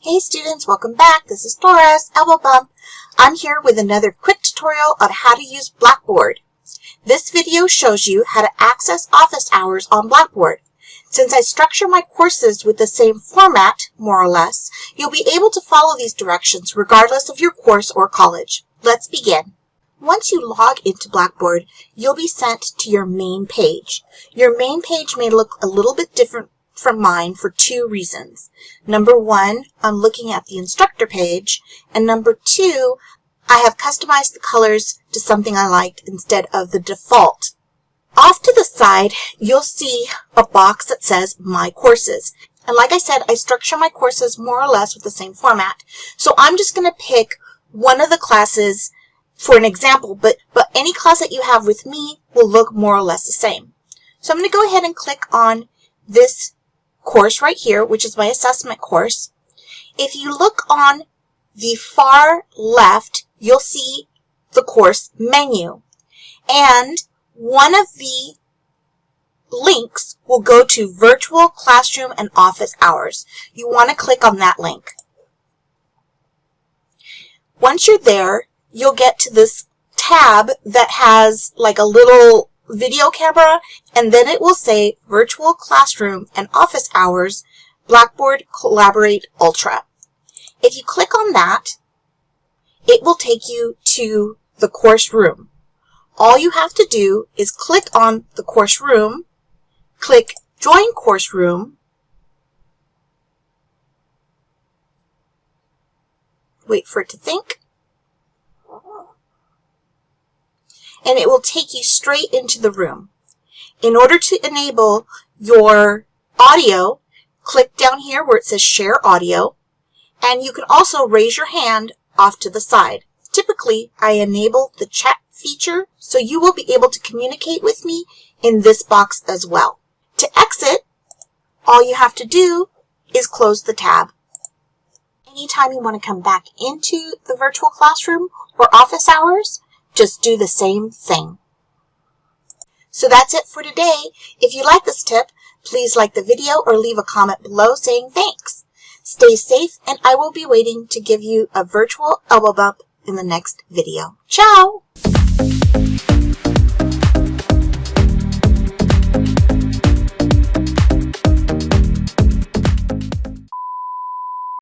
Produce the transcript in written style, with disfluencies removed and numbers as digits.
Hey students, welcome back. This is Torres, Elbow Bump. I'm here with another quick tutorial on how to use BlackBoard. This video shows you how to access office hours on BlackBoard. Since I structure my courses with the same format, more or less, you'll be able to follow these directions regardless of your course or college. Let's begin. Once you log into BlackBoard, you'll be sent to your main page. Your main page may look a little bit different from mine for two reasons. Number one, I'm looking at the instructor page, and number two, I have customized the colors to something I liked instead of the default. Off to the side, you'll see a box that says My Courses. And like I said, I structure my courses more or less with the same format. So I'm just going to pick one of the classes for an example, but any class that you have with me will look more or less the same. So I'm going to go ahead and click on this course right here, which is my assessment course. If you look on the far left, you'll see the course menu. And one of the links will go to virtual classroom and office hours. You want to click on that link. Once you're there, you'll get to this tab that has like a little video camera, and then it will say Virtual Classroom and Office Hours, BlackBoard Collaborate Ultra. If you click on that, it will take you to the course room. All you have to do is click on the course room, click Join Course Room, wait for it to think, and it will take you straight into the room. In order to enable your audio, click down here where it says Share Audio, and you can also raise your hand off to the side. Typically, I enable the chat feature, so you will be able to communicate with me in this box as well. To exit, all you have to do is close the tab. Anytime you want to come back into the virtual classroom or office hours, just do the same thing. So that's it for today. If you like this tip, please like the video or leave a comment below saying thanks. Stay safe, and I will be waiting to give you a virtual elbow bump in the next video. Ciao!